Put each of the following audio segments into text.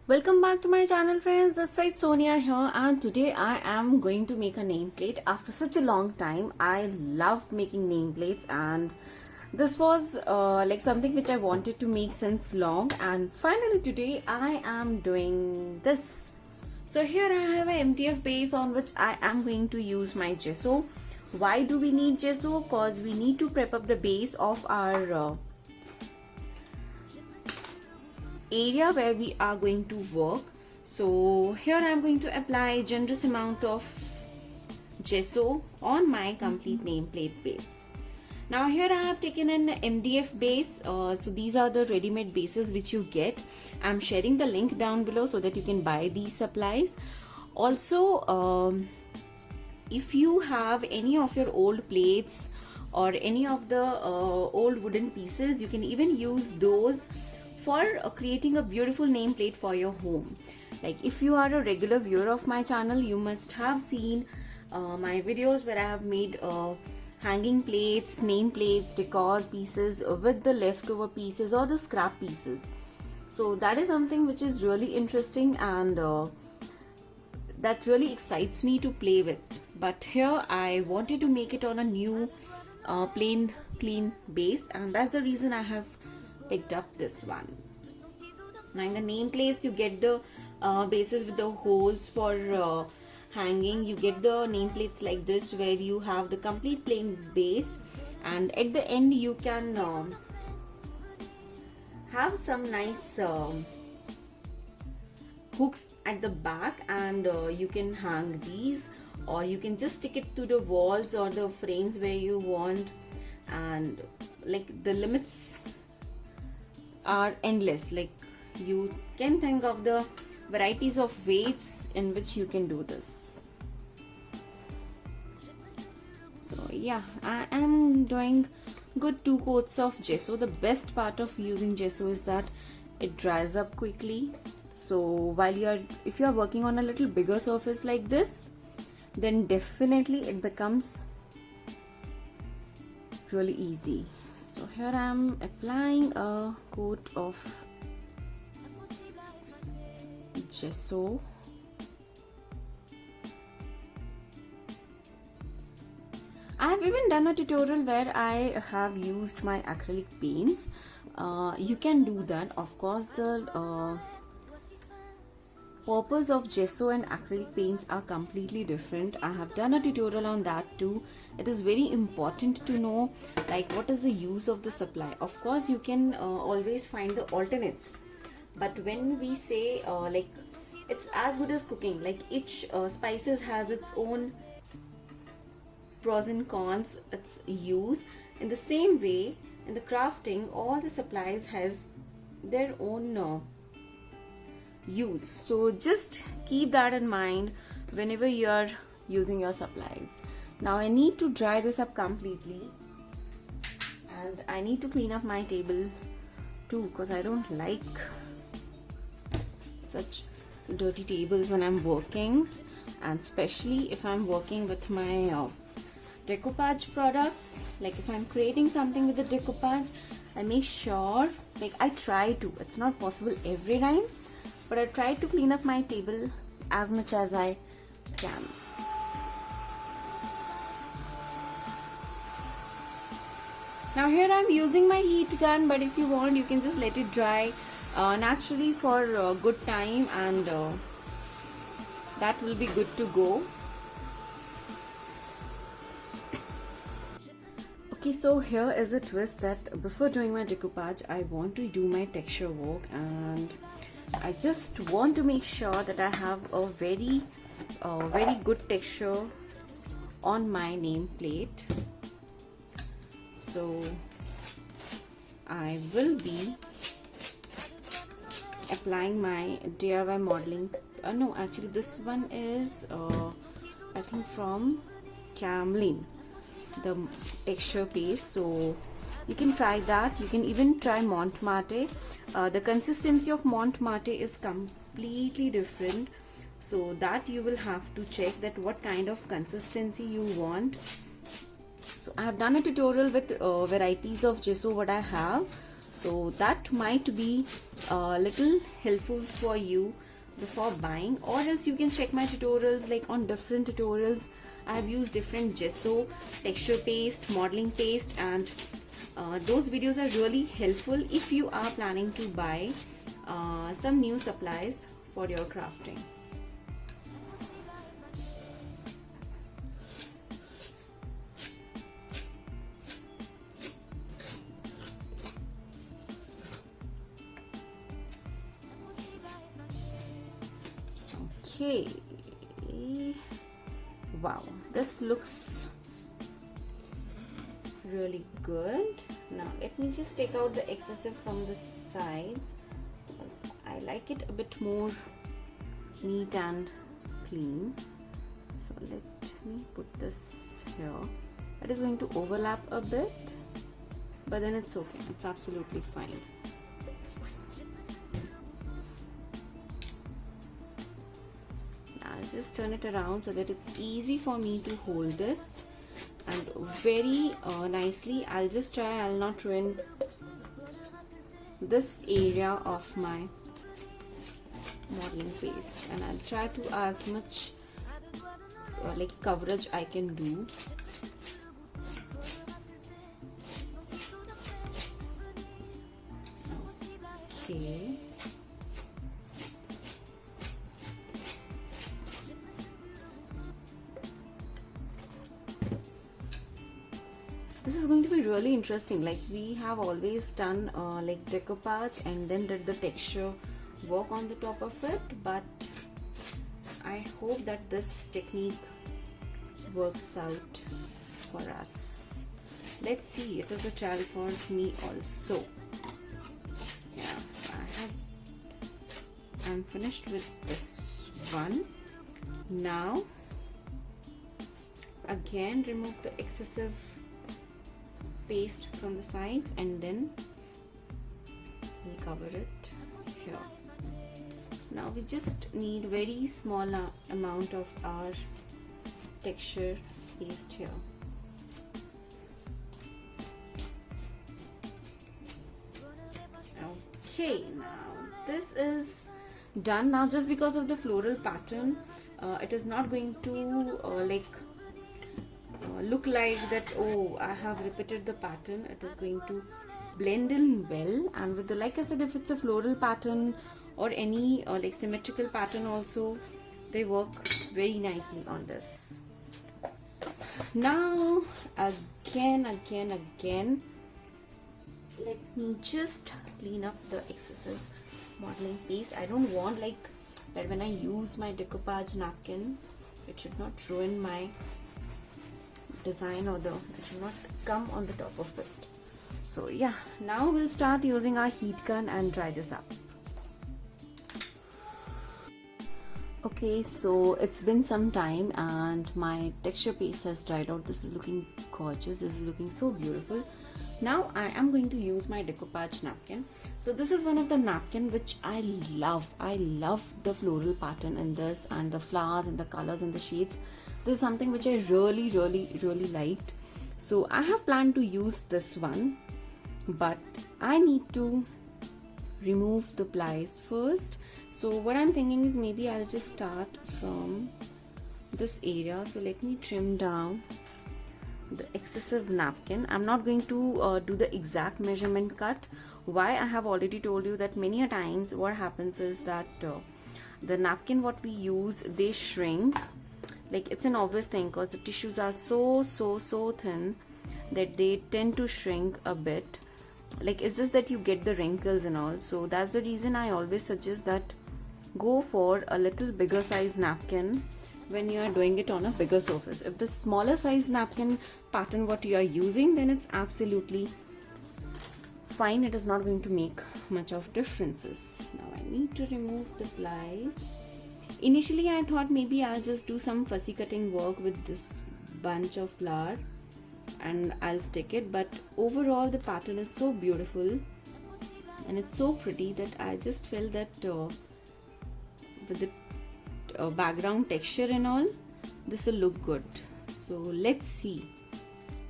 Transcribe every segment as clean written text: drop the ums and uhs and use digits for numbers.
Welcome back to my channel, friends. This side Sonia here, and today I am going to make a nameplate after such a long time. I love making nameplates, and this was like something which I wanted to make since long, and finally today I am doing this. So here I have an MDF base on which I am going to use my gesso. Why do we need gesso? Because we need to prep up the base of our area where we are going to work. So here I am going to apply generous amount of gesso on my complete nameplate base. Now here I have taken an MDF base. So these are the ready-made bases which you get. I'm sharing the link down below so that you can buy these supplies. Also, if you have any of your old plates or any of the old wooden pieces, you can even use those for creating a beautiful nameplate for your home. Like if you are a regular viewer of my channel, you must have seen my videos where I have made hanging plates, nameplates, decor pieces with the leftover pieces or the scrap pieces. So that is something which is really interesting, and that really excites me to play with. But here I wanted to make it on a new plain clean base, and that's the reason I have picked up this one. Now in the nameplates you get the bases with the holes for hanging. You get the nameplates like this where you have the complete plain base, and at the end you can have some nice hooks at the back, and you can hang these, or you can just stick it to the walls or the frames where you want, and like the limits are endless. Like you can think of the varieties of ways in which you can do this. So yeah, I am doing good 2 coats of gesso. The best part of using gesso is that it dries up quickly. So while if you are working on a little bigger surface like this, then definitely it becomes really easy. So here I am applying a coat of gesso. I have even done a tutorial where I have used my acrylic paints. You can do that. Of course, the purpose of gesso and acrylic paints are completely different. I have done a tutorial on that too. It is very important to know like what is the use of the supply. Of course you can always find the alternates, but when we say like it's as good as cooking, like each spices has its own pros and cons, its use. In the same way, in the crafting, all the supplies has their own use. So just keep that in mind whenever you are using your supplies. Now I need to dry this up completely, and I need to clean up my table too, because I don't like such dirty tables when I'm working, and especially if I'm working with my decoupage products. Like if I'm creating something with the decoupage, I make sure, like I try to, it's not possible every time, but I try to clean up my table as much as I can. Now here I'm using my heat gun, but if you want you can just let it dry naturally for a good time, and that will be good to go. Okay, so here is a twist that before doing my decoupage, I want to do my texture work, and I just want to make sure that I have a very good texture on my nameplate. So I will be applying my DIY modeling. No, actually this one is I think from Camlin, the texture paste. So you can try that. You can even try Montmartre. The consistency of Montmartre is completely different, so that you will have to check that what kind of consistency you want. So I have done a tutorial with varieties of gesso what I have. so that might be a little helpful for you before buying, or else you can check my tutorials. Like on different tutorials I have used different gesso, texture paste, modeling paste, and those videos are really helpful if you are planning to buy some new supplies for your crafting. Okay, wow, this looks really good. Now let me just take out the excesses from the sides because I like it a bit more neat and clean. So let me put this here. It is going to overlap a bit, but then it's okay, it's absolutely fine. I'll just turn it around so that it's easy for me to hold this, and very nicely. I'll just try, I'll not ruin this area of my modeling paste, and I'll try to as much like coverage I can do. Okay. This is going to be really interesting. Like we have always done like decoupage and then did the texture work on the top of it, but I hope that this technique works out for us. Let's see, it is a trial for me also. Yeah, so I'm finished with this one. Now again remove the excessive paste from the sides, and then we'll cover it here. Now we just need very small amount of our texture paste here. Okay, now this is done. Now just because of the floral pattern, it is not going to look like that, oh, I have repeated the pattern. It is going to blend in well, and with the, like I said, if it's a floral pattern or any like symmetrical pattern also, they work very nicely on this. Now again, let me just clean up the excessive modeling paste. I don't want like that when I use my decoupage napkin, it should not ruin my design, or it should not come on the top of it. So yeah, now we'll start using our heat gun and dry this up. Okay, so it's been some time and my texture paste has dried out. This is looking gorgeous, this is looking so beautiful. Now I am going to use my decoupage napkin. So this is one of the napkin which I love. I love the floral pattern in this, and the flowers and the colors and the shades. This is something which I really liked. So I have planned to use this one, but I need to remove the plies first. So what I'm thinking is maybe I'll just start from this area. So let me trim down the excessive napkin. I'm not going to do the exact measurement cut. Why? I have already told you that many a times what happens is that the napkin what we use, they shrink. Like it's an obvious thing because the tissues are so thin that they tend to shrink a bit. Like it's just that you get the wrinkles and all. So that's the reason I always suggest that go for a little bigger size napkin when you are doing it on a bigger surface. If the smaller size napkin pattern what you are using, then it's absolutely fine. It is not going to make much of differences. Now I need to remove the plies. Initially I thought maybe I'll just do some fussy cutting work with this bunch of flower and I'll stick it, but overall the pattern is so beautiful and it's so pretty that I just felt that with the background texture and all, this will look good. So let's see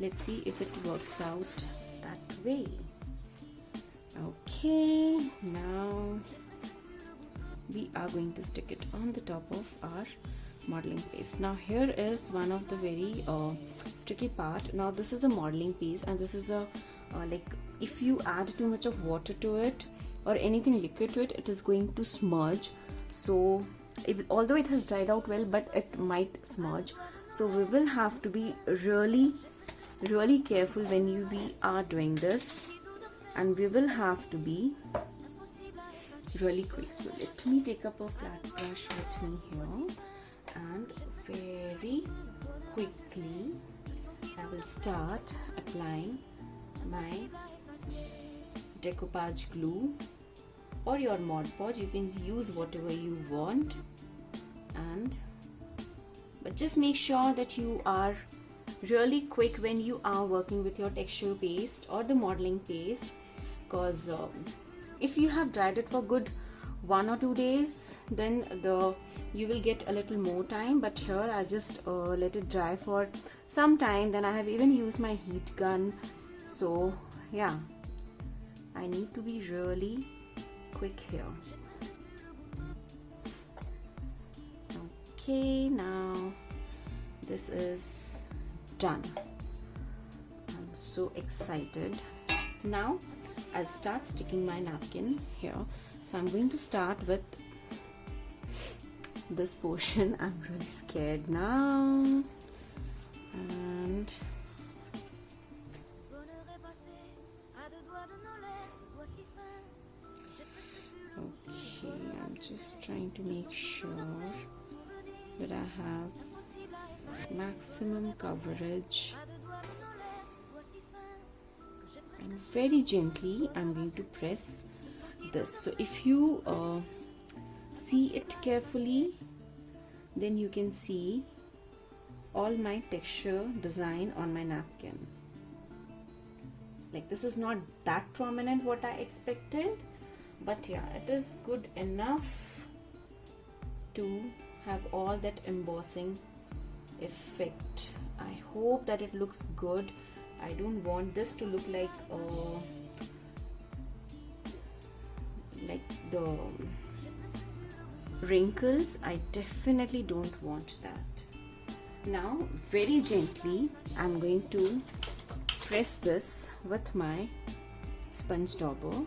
if it works out that way. Okay, now we are going to stick it on the top of our modeling paste. Now here is one of the very tricky part. Now this is a modeling piece, and this is a like if you add too much of water to it or anything liquid to it, it is going to smudge. So although it has dried out well, but it might smudge. So we will have to be really careful when we are doing this, and we will have to be really quick. So let me take up a flat brush with me here, and very quickly I will start applying my decoupage glue or your Mod Podge. You can use whatever you want, but just make sure that you are really quick when you are working with your texture paste or the modeling paste, because if you have dried it for good 1 or 2 days, then you will get a little more time. But here I just let it dry for some time. Then I have even used my heat gun. So yeah, I need to be really quick here. Okay, now this is done. I'm so excited. Now I'll start sticking my napkin here. So I'm going to start with this portion. I'm really scared now. And okay, I'm just trying to make sure that I have maximum coverage, and very gently I'm going to press this. So if you see it carefully, then you can see all my texture design on my napkin. Like, this is not that prominent what I expected, but yeah, it is good enough to have all that embossing effect. I hope that it looks good. I don't want this to look like the wrinkles. I definitely don't want that. Now very gently I'm going to press this with my sponge dauber,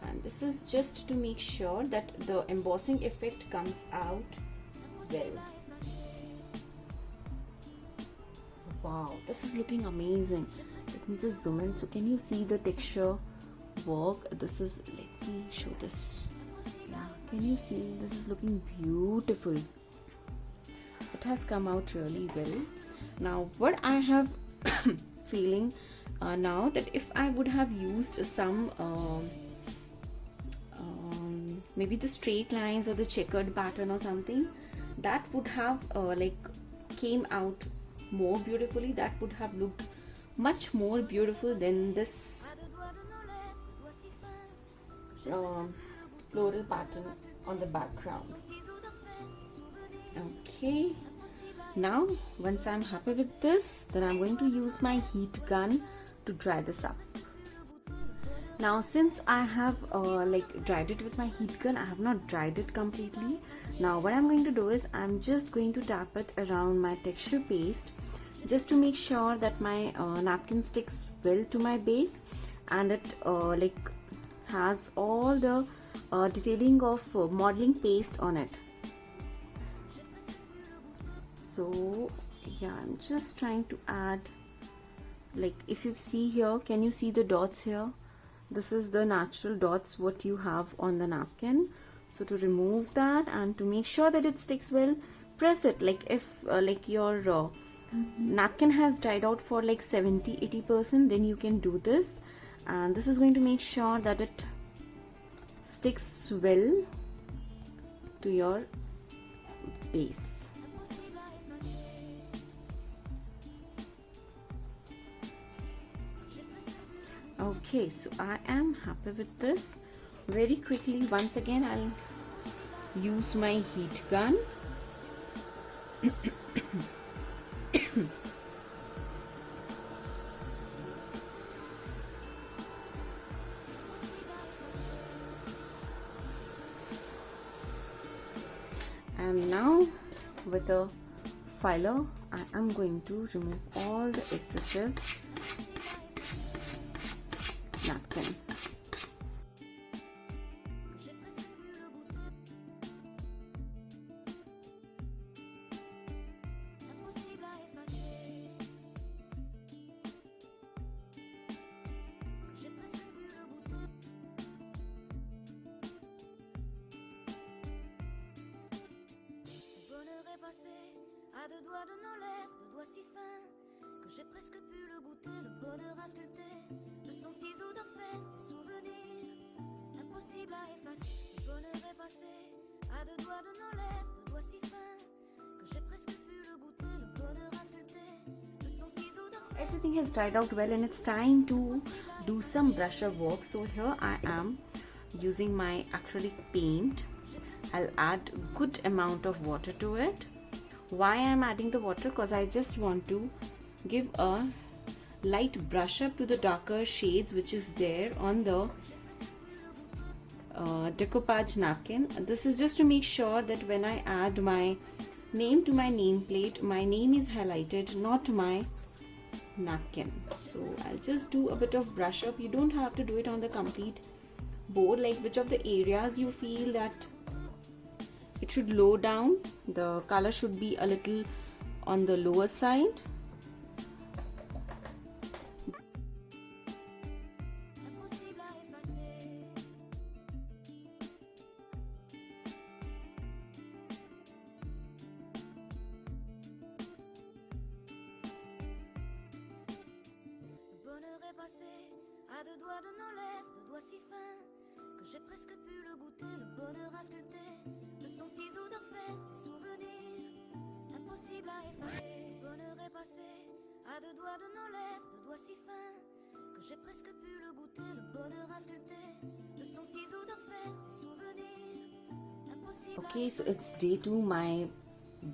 and this is just to make sure that the embossing effect comes out well. Wow, this is looking amazing. Let me just zoom in. So can you see the texture work? This is, let me show this. Yeah, can you see? This is looking beautiful. It has come out really well. Now what I have feeling now, that if I would have used some maybe the straight lines or the checkered pattern or something, that would have like came out more beautifully. That would have looked much more beautiful than this floral pattern on the background. Okay, now once I'm happy with this, then I'm going to use my heat gun to dry this up. Now since I have like dried it with my heat gun, I have not dried it completely. Now what I'm going to do is I'm just going to tap it around my texture paste, just to make sure that my napkin sticks well to my base, and it like has all the detailing of modeling paste on it. So yeah, I'm just trying to add, like if you see here, can you see the dots here? This is the natural dots what you have on the napkin. So to remove that and to make sure that it sticks well, press it. Like if like your napkin has dried out for like 70-80%, then you can do this, and this is going to make sure that it sticks well to your base. Okay, so I am happy with this. Very quickly, once again, I'll use my heat gun. And now with a filer, I am going to remove all the excessive napkin. À deux doigts de nos lèvres, deux doigts si fins que j'ai presque pu le goûter, le bonheur à sculpter de son ciseau d'orfèvre, des souvenirs impossibles à effacer. Le bonheur est passé à deux doigts de nos lèvres, deux doigts si fins que j'ai presque pu le goûter, le bonheur à sculpter de son ciseau d'orfèvre. Everything has dried out well and it's time to do some brush up work. So here I am using my acrylic paint. I'll add good amount of water to it. Why I'm adding the water? Because I just want to give a light brush up to the darker shades which is there on the decoupage napkin. This is just to make sure that when I add my name to my nameplate, my name is highlighted, not my napkin. So I'll just do a bit of brush up. You don't have to do it on the complete board, like which of the areas you feel that it should low down, the color should be a little on the lower side. À deux doigts de nos lèvres, deux doigts si fins que j'ai presque pu le goûter, le bonheur à sculpter de son ciseau d'orfèvre, des souvenirs impossibles à effacer. Le bonheur est passé à deux doigts de nos lèvres, deux doigts si fins que j'ai presque pu le goûter, le bonheur à sculpter de son ciseau d'orfèvre, des souvenirs impossibles. Okay, so it's day 2. My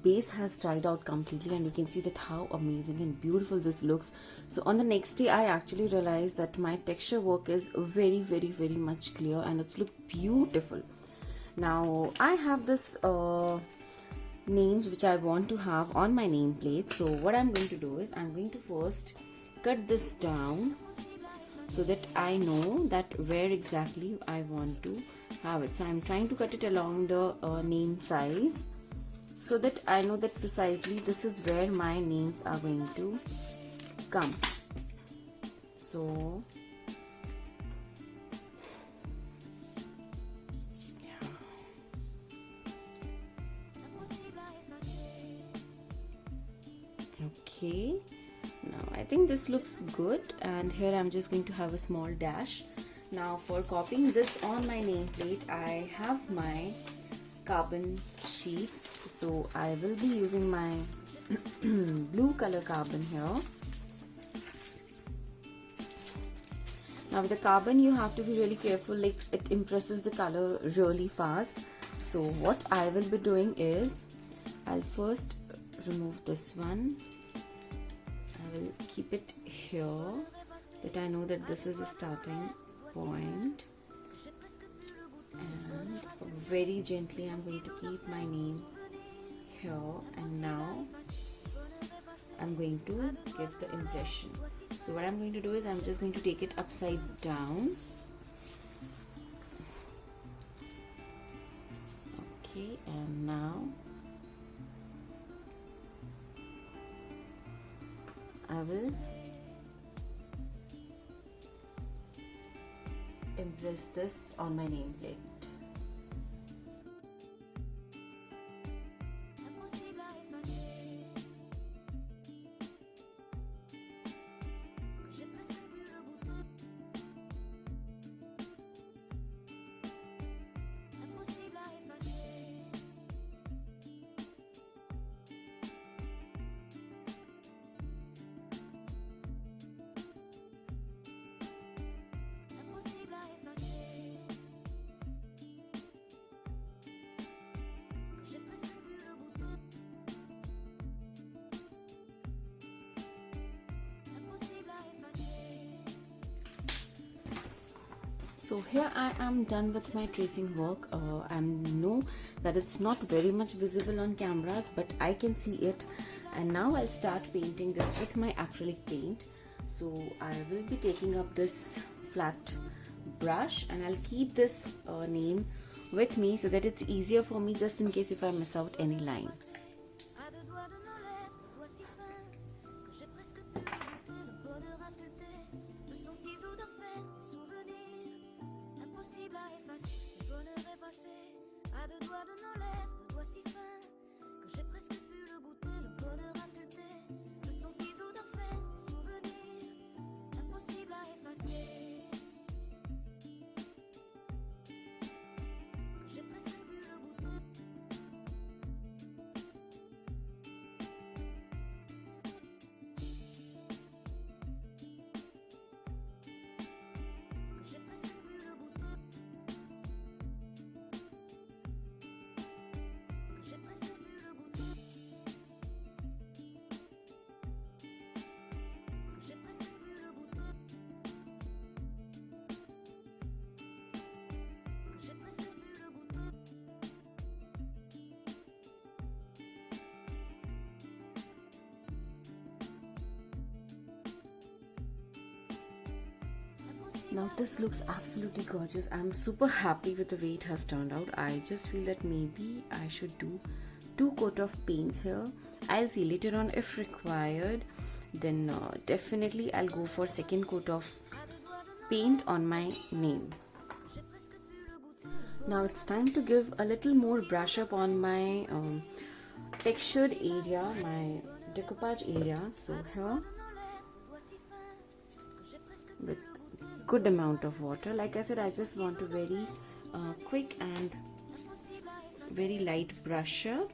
base has dried out completely and you can see that how amazing and beautiful this looks. So on the next day I actually realized that my texture work is very much clear and it's looked beautiful. Now I have this names which I want to have on my nameplate. So what I'm going to do is I'm going to first cut this down so that I know that where exactly I want to have it. So I'm trying to cut it along the name size, so that I know that precisely this is where my names are going to come. So yeah. Okay, now I think this looks good, and here I'm just going to have a small dash. Now for copying this on my nameplate, I have my carbon sheet. So I will be using my blue color carbon here. Now with the carbon you have to be really careful, like it impresses the color really fast. So what I will be doing is I'll first remove this one. I will keep it here that I know that this is a starting point, and very gently I'm going to keep my name here, and now I'm going to give the impression. So what I'm going to do is I'm just going to take it upside down. Okay, and now I will impress this on my nameplate. So here I am done with my tracing work. I know that it's not very much visible on cameras, but I can see it. And now I'll start painting this with my acrylic paint. So I will be taking up this flat brush and I'll keep this name with me so that it's easier for me just in case if I miss out any line. Now this looks absolutely gorgeous. I'm super happy with the way it has turned out. I just feel that maybe I should do 2 coats of paints here. I'll see later on if required. Then definitely I'll go for 2nd coat of paint on my name. Now it's time to give a little more brush up on my textured area, my decoupage area. So here with good amount of water. Like I said, I just want a very quick and very light brush up,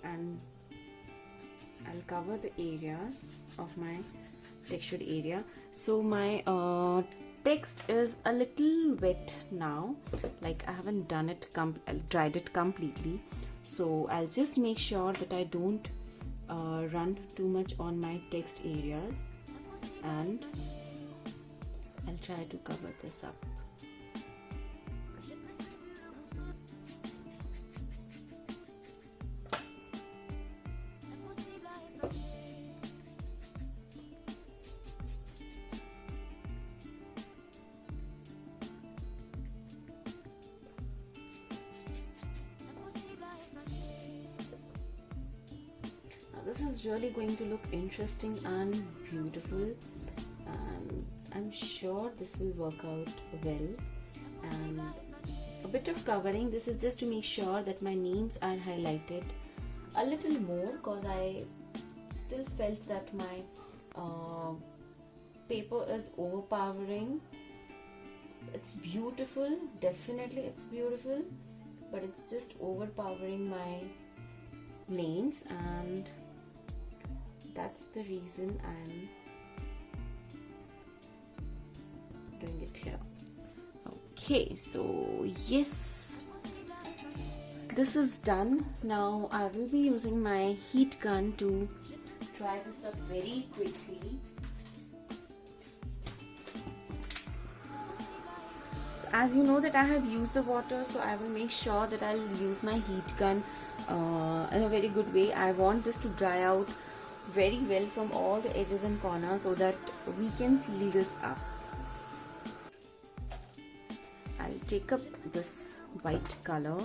and I'll cover the areas of my textured area. So my text is a little wet now, like I haven't done it dried it completely, so I'll just make sure that I don't run too much on my text areas, and I'll try to cover this up. Now this is really going to look interesting and beautiful, and I'm sure this will work out well. And a bit of covering, this is just to make sure that my names are highlighted a little more, because I still felt that my paper is overpowering. It's beautiful, definitely it's beautiful, but it's just overpowering my names, and that's the reason I'm doing it here. Okay, so yes, this is done. Now I will be using my heat gun to dry this up very quickly. So as you know that I have used the water, so I will make sure that I'll use my heat gun in a very good way. I want this to dry out very well from all the edges and corners so that we can seal this up. I'll take up this white color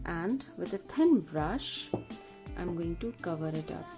and with a thin brush I'm going to cover it up.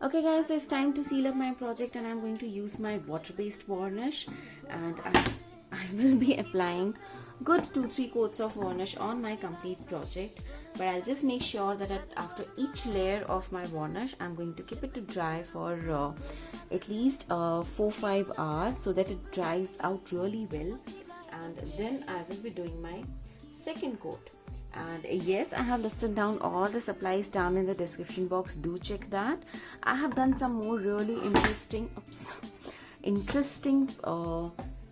Okay guys, so it's time to seal up my project, and I'm going to use my water-based varnish, and I will be applying good 2-3 coats of varnish on my complete project. But I'll just make sure that after each layer of my varnish I'm going to keep it to dry for at least 4-5 hours so that it dries out really well, and then I will be doing my second coat. And yes, I have listed down all the supplies down in the description box. Do check that. I have done some more really interesting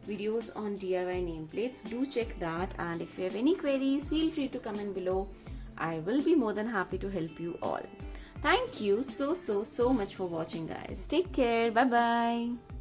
videos on DIY nameplates. Do check that, and if you have any queries, feel free to comment below. I will be more than happy to help you all. Thank you so much for watching, guys. Take care. Bye bye.